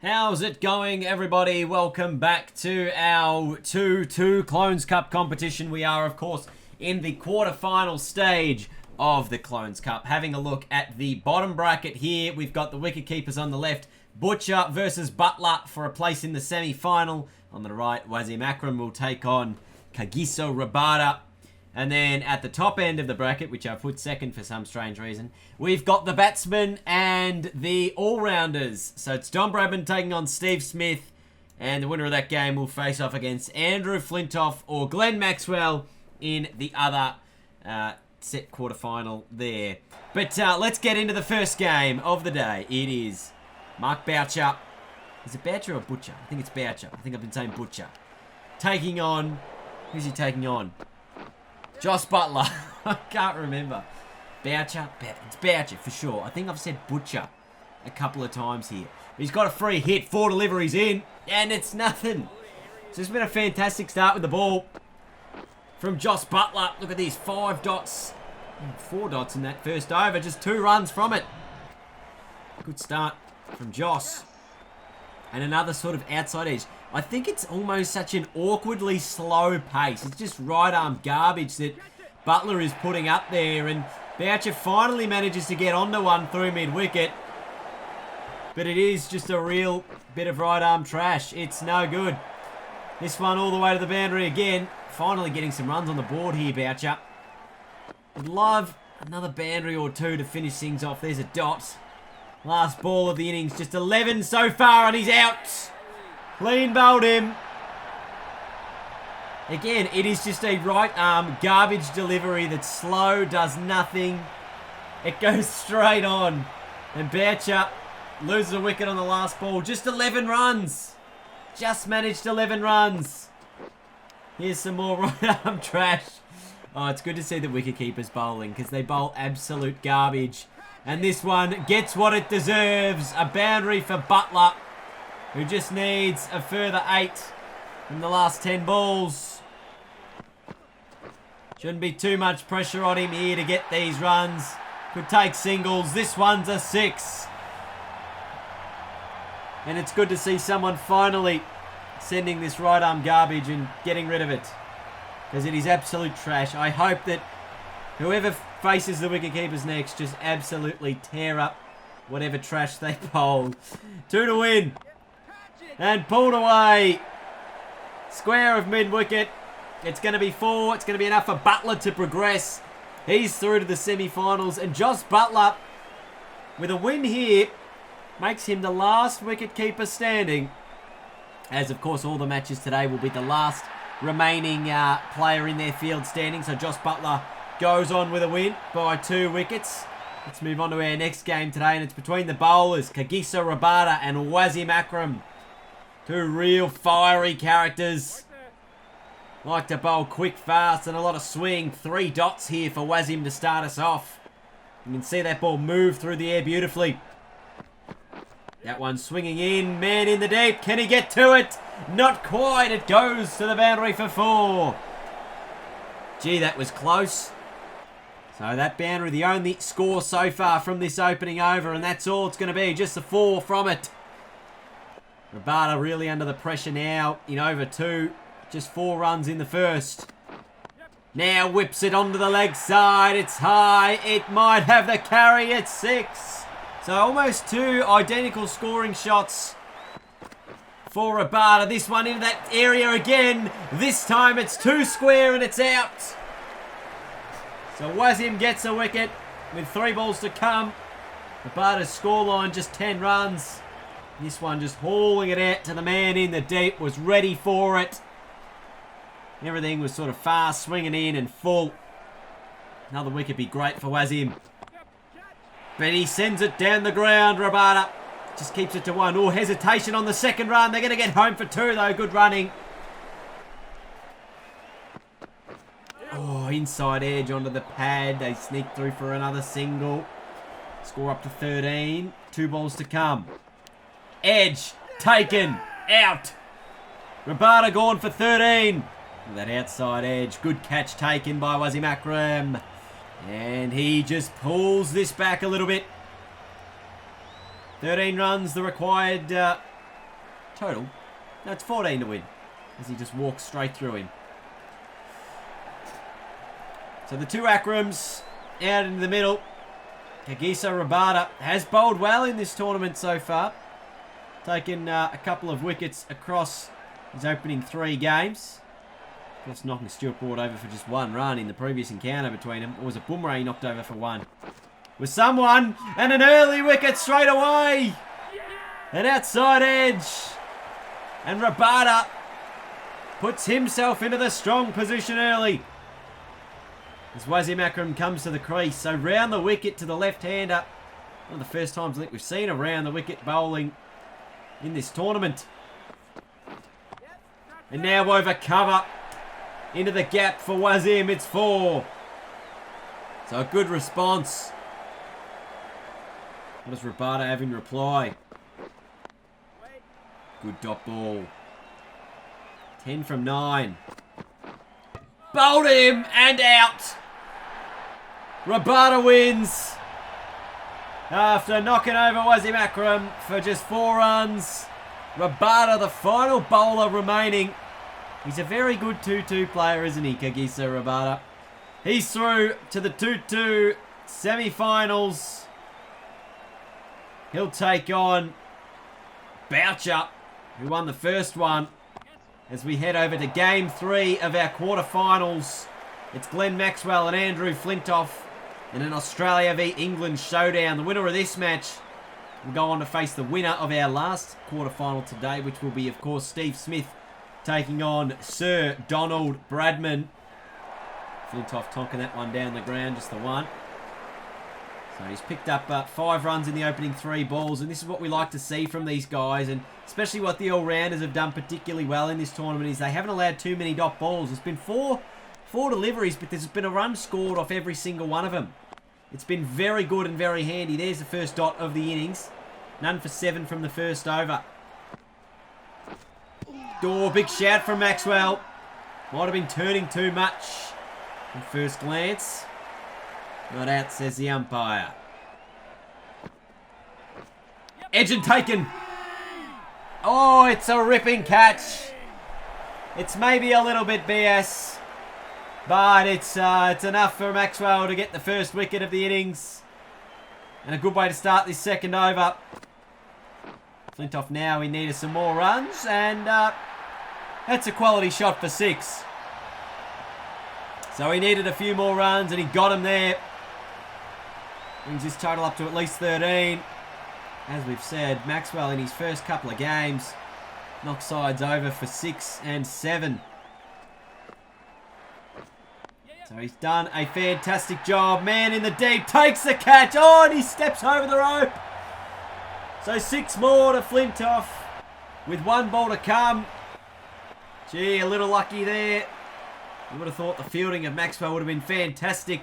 How's it going, everybody? Welcome back to our 2-2 Clones Cup competition. We are, of course, in the quarterfinal stage of the Clones Cup. Having a look at the bottom bracket here, we've got the wicketkeepers on the left, Butcher versus Butler for a place in the semi-final. On the right, Wasim Akram will take on Kagiso Rabada. And then at the top end of the bracket, which I've put second for some strange reason, we've got the batsmen and the all-rounders. So it's Don Bradman taking on Steve Smith, and the winner of that game will face off against Andrew Flintoff or Glenn Maxwell in the other set quarterfinal there. But let's get into the first game of the day. It is Marc Bouwer. Is it Boucher or Butcher? I think it's Boucher. I think I've been saying Butcher. Taking on... Who's he taking on? Josh Butler. I can't remember. Boucher? It's Boucher for sure. I think I've said Butcher a couple of times here. But he's got a free hit. 4 deliveries in. And it's nothing. So it's been a fantastic start with the ball from Josh Butler. Look at these. 5 dots. 4 dots in that first over. Just 2 runs from it. Good start from Josh. And another sort of outside edge. I think it's almost such an awkwardly slow pace. It's just right arm garbage that Butler is putting up there. And Boucher finally manages to get onto one through mid-wicket. But it is just a real bit of right arm trash. It's no good. This one all the way to the boundary again. Finally getting some runs on the board here, Boucher. Would love another boundary or 2 to finish things off. There's a dot. Last ball of the innings. Just 11 so far and he's out. Clean bowled him. Again, it is just a right arm garbage delivery that's slow, does nothing. It goes straight on. And Boucher loses a wicket on the last ball. Just 11 runs. Just managed 11 runs. Here's some more right arm trash. Oh, it's good to see the wicketkeepers bowling because they bowl absolute garbage. And this one gets what it deserves. A boundary for Butler, who just needs a further 8 from the last 10 balls. Shouldn't be too much pressure on him here to get these runs. Could take singles. This one's a 6. And it's good to see someone finally sending this right arm garbage and getting rid of it, because it is absolute trash. I hope that whoever faces the wicketkeepers next just absolutely tear up whatever trash they bowl. 2 to win. And pulled away. Square of mid-wicket. It's going to be 4. It's going to be enough for Butler to progress. He's through to the semi-finals. And Josh Butler, with a win here, makes him the last wicket-keeper standing. As, of course, all the matches today will be the last remaining player in their field standing. So Josh Butler goes on with a win by 2 wickets. Let's move on to our next game today. And it's between the bowlers, Kagiso Rabada and Wasim Akram. 2 real fiery characters. Like to bowl quick, fast, and a lot of swing. 3 dots here for Wasim to start us off. You can see that ball move through the air beautifully. That one swinging in. Man in the deep. Can he get to it? Not quite. It goes to the boundary for 4. Gee, that was close. So that boundary, the only score so far from this opening over, and that's all it's going to be. Just a 4 from it. Rabada really under the pressure now in over 2. Just 4 runs in the first. Now whips it onto the leg side. It's high. It might have the carry at 6. So almost 2 identical scoring shots for Rabada. This one into that area again. This time it's 2 square and it's out. So Wasim gets a wicket with 3 balls to come. Rabada's scoreline just 10 runs. This one just hauling it out to the man in the deep. Was ready for it. Everything was sort of fast, swinging in and full. Another wicket be great for Wasim. But he sends it down the ground, Rabada. Just keeps it to 1. Oh, hesitation on the second run. They're going to get home for 2 though. Good running. Oh, inside edge onto the pad. They sneak through for another single. Score up to 13. 2 balls to come. Edge. Taken. Out. Rabada gone for 13. That outside edge. Good catch taken by Wasim Akram. And he just pulls this back a little bit. 13 runs, the required total. No, it's 14 to win. As he just walks straight through him. So the two Akrams out in the middle. Kagiso Rabada has bowled well in this tournament so far. Taken a couple of wickets across his opening 3 games. Of course, knocking Stuart Broad over for just 1 run in the previous encounter between them. Or was it Boomerang he knocked over for 1? With someone, and an early wicket straight away. An outside edge. And Rabada puts himself into the strong position early. As Wasim Akram comes to the crease. So round the wicket to the left-hander. One of the first times I think we've seen a round the wicket bowling in this tournament. And now over cover. Into the gap for Wasim. It's 4. So a good response. What does Rabada have in reply? Good dot ball. 10 from 9. Bowled him and out. Rabada wins. After knocking over Wasim Akram for just 4 runs. Rabada, the final bowler remaining. He's a very good 2-2 player, isn't he, Kagiso Rabada? He's through to the 2-2 semi-finals. He'll take on Boucher, who won the first one. As we head over to Game 3 of our quarterfinals. It's Glenn Maxwell and Andrew Flintoff in an Australia v England showdown. The winner of this match will go on to face the winner of our last quarterfinal today, which will be, of course, Steve Smith taking on Sir Donald Bradman. Flintoff tonking that one down the ground, just the one. So he's picked up 5 runs in the opening 3 balls, and this is what we like to see from these guys, and especially what the all-rounders have done particularly well in this tournament is they haven't allowed too many dot balls. There's been four deliveries, but there's been a run scored off every single one of them. It's been very good and very handy. There's the first dot of the innings. None for 7 from the first over. Oh, big shout from Maxwell. Might have been turning too much at first glance. Not out, says the umpire. Edge and taken. Oh, it's a ripping catch. It's maybe a little bit BS, but it's enough for Maxwell to get the first wicket of the innings. And a good way to start this second over. Flintoff now, he needed some more runs, and that's a quality shot for 6. So he needed a few more runs, and he got him there. Brings his total up to at least 13. As we've said, Maxwell in his first couple of games knocked sides over for 6 and 7. So he's done a fantastic job. Man in the deep, takes the catch. Oh, and he steps over the rope. So 6 more to Flintoff with 1 ball to come. Gee, a little lucky there. You would have thought the fielding of Maxwell would have been fantastic.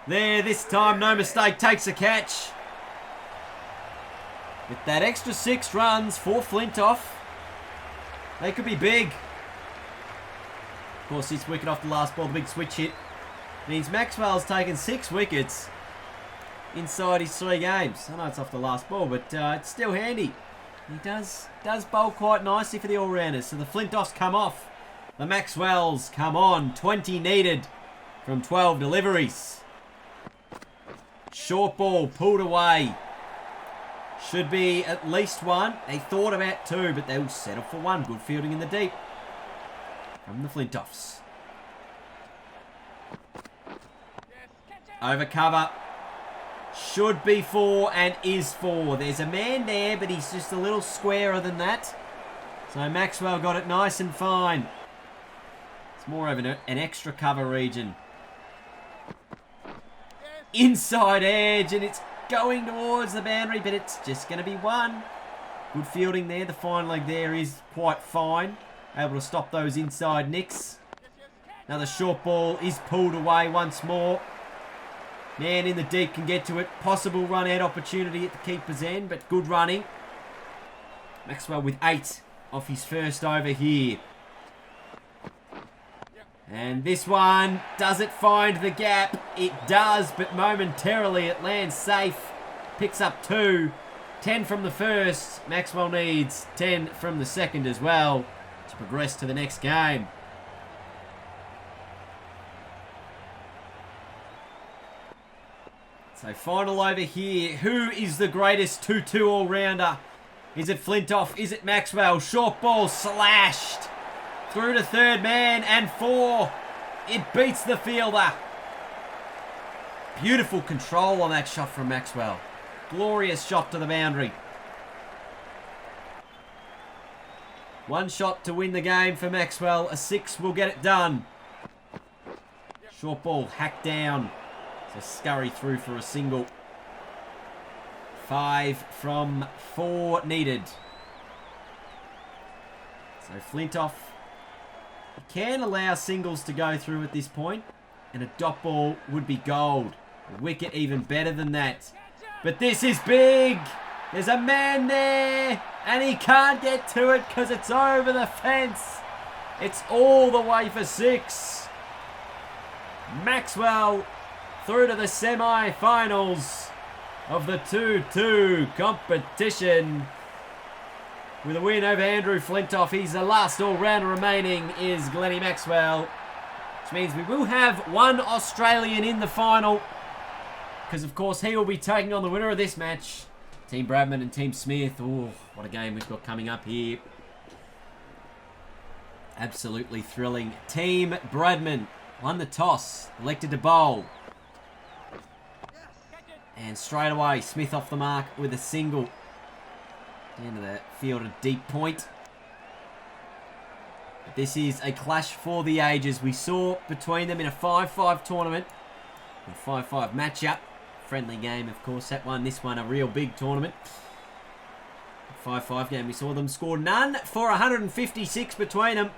There, this time, no mistake, takes a catch. With that extra 6 runs for Flintoff, they could be big. Of course, this wicket off the last ball, the big switch hit, means Maxwell's taken 6 wickets inside his 3 games. I know it's off the last ball, but it's still handy. He does bowl quite nicely for the all-rounders. So the Flintoffs come off. The Maxwells come on. 20 needed from 12 deliveries. Short ball pulled away. Should be at least 1. They thought about 2, but they'll settle for 1. Good fielding in the deep from the Flintoffs. Over cover. Should be 4 and is 4. There's a man there, but he's just a little squarer than that. So Maxwell got it nice and fine. It's more of an extra cover region. Inside edge, and it's going towards the boundary, but it's just going to be 1. Good fielding there. The fine leg there is quite fine. Able to stop those inside nicks. Another short ball is pulled away once more. Man in the deep can get to it. Possible run out opportunity at the keeper's end, but good running. Maxwell with 8 off his first over here. And this one, does it find the gap? It does, but momentarily it lands safe. Picks up 2. 10 from the first. Maxwell needs 10 from the second as well to progress to the next game. So final over here. Who is the greatest 2-2 all-rounder? Is it Flintoff? Is it Maxwell? Short ball slashed through to third man and 4. It beats the fielder. Beautiful control on that shot from Maxwell. Glorious shot to the boundary. One shot to win the game for Maxwell. A 6 will get it done. Short ball hacked down. So scurry through for a single. 5 from 4 needed. So Flintoff can allow singles to go through at this point, and a dot ball would be gold. A wicket even better than that. But this is big. There's a man there, and he can't get to it because it's over the fence. It's all the way for 6. Maxwell through to the semi-finals of the 2-2 competition with a win over Andrew Flintoff. He's the last all-rounder remaining is Glennie Maxwell, which means we will have one Australian in the final because, of course, he will be taking on the winner of this match, Team Bradman and Team Smith. Oh, what a game we've got coming up here. Absolutely thrilling. Team Bradman won the toss, elected to bowl. And straight away, Smith off the mark with a single. Down to the field, a deep point. But this is a clash for the ages. We saw between them in a 5-5 tournament. A 5-5 matchup. Friendly game, of course, that one. This one, a real big tournament. 5-5 game. We saw them score none for 156 between them.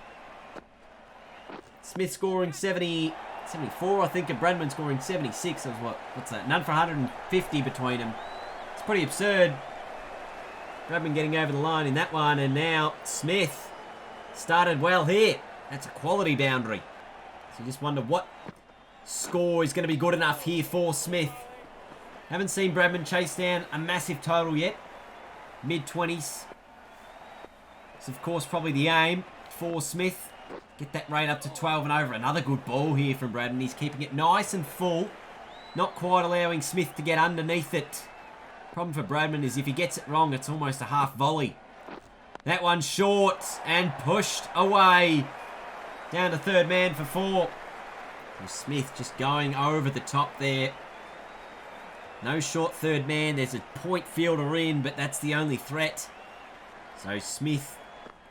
Smith scoring 74, I think, and Bradman scoring 76. So what's that? None for 150 between them. It's pretty absurd. Bradman getting over the line in that one, and now Smith started well here. That's a quality boundary. So you just wonder what score is going to be good enough here for Smith. Haven't seen Bradman chase down a massive total yet. Mid-20s. It's, of course, probably the aim for Smith. Get that rate up to 12 and over. Another good ball here from Bradman. He's keeping it nice and full. Not quite allowing Smith to get underneath it. Problem for Bradman is if he gets it wrong, it's almost a half volley. That one's short and pushed away. Down to third man for 4. And Smith just going over the top there. No short third man. There's a point fielder in, but that's the only threat. So Smith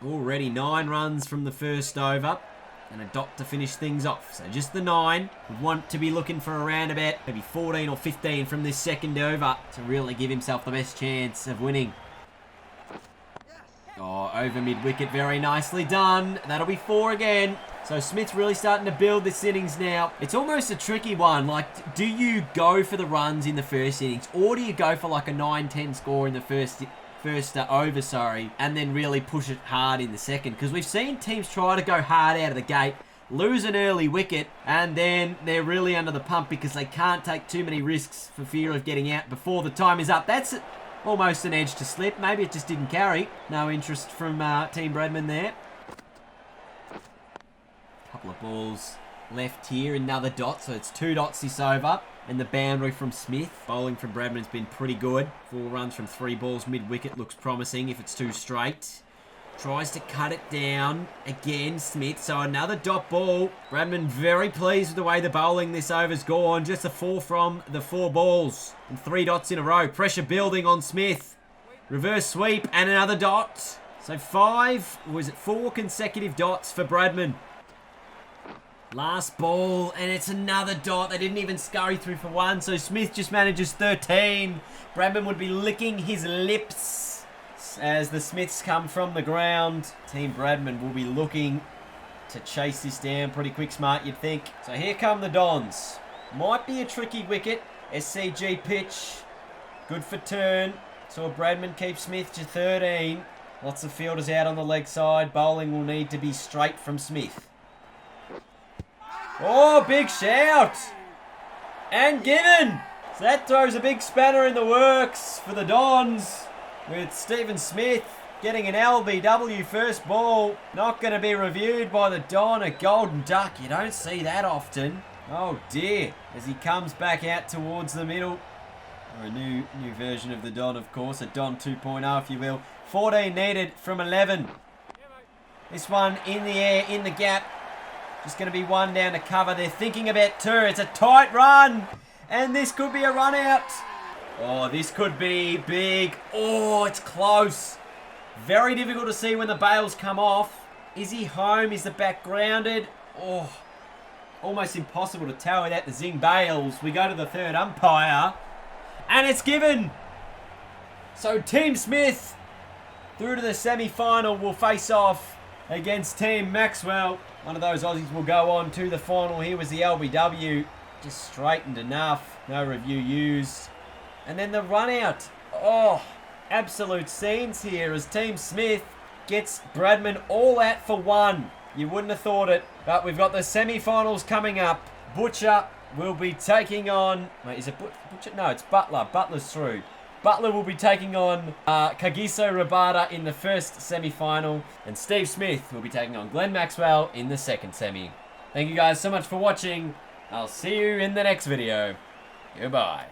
already 9 runs from the first over. And a dot to finish things off. So just the 9. Would want to be looking for around about maybe 14 or 15 from this second over to really give himself the best chance of winning. Oh, over mid-wicket. Very nicely done. That'll be 4 again. So Smith's really starting to build this innings now. It's almost a tricky one. Like, do you go for the runs in the first innings? Or do you go for like a 9-10 score in the first over, and then really push it hard in the second? Because we've seen teams try to go hard out of the gate, lose an early wicket, and then they're really under the pump because they can't take too many risks for fear of getting out before the time is up. That's almost an edge to slip. Maybe it just didn't carry. No interest from Team Bradman there. Couple of balls left here. Another dot, so it's 2 dots this over. And the boundary from Smith. Bowling from Bradman has been pretty good. 4 runs from 3 balls mid-wicket. Looks promising if it's 2 straight. Tries to cut it down. Again, Smith. So another dot ball. Bradman very pleased with the way the bowling this over's gone. Just a 4 from the 4 balls. And 3 dots in a row. Pressure building on Smith. Reverse sweep and another dot. So 4 consecutive dots for Bradman. Last ball, and it's another dot. They didn't even scurry through for 1, so Smith just manages 13. Bradman would be licking his lips as the Smiths come from the ground. Team Bradman will be looking to chase this down pretty quick smart, you'd think. So here come the Dons. Might be a tricky wicket. SCG pitch. Good for turn. So Bradman keeps Smith to 13. Lots of fielders out on the leg side. Bowling will need to be straight from Smith. Oh, big shout! And given! So that throws a big spanner in the works for the Dons. with Stephen Smith getting an LBW first ball. Not going to be reviewed by the Don, a golden duck. You don't see that often. Oh dear, as he comes back out towards the middle. Or a new version of the Don, of course, a Don 2.0 if you will. 14 needed from 11. This one in the air, in the gap. Just going to be one down to cover. They're thinking about two. It's a tight run. And this could be a run out. Oh, this could be big. Oh, it's close. Very difficult to see when the bails come off. Is he home? Is the back grounded? Oh, almost impossible to tell without the zing bails. We go to the third umpire. And it's given. So Team Smith through to the semi-final will face off against Team Maxwell. One of those Aussies will go on to the final. Here was the LBW. Just straightened enough. No review used. And then the run out. Oh, absolute scenes here as Team Smith gets Bradman all out for one. You wouldn't have thought it, but we've got the semi-finals coming up. Butcher will be taking on... Wait, is it Butcher? No, it's Butler. Butler's through. Butler will be taking on Kagiso Rabada in the first semi-final. And Steve Smith will be taking on Glenn Maxwell in the second semi. Thank you guys so much for watching. I'll see you in the next video. Goodbye.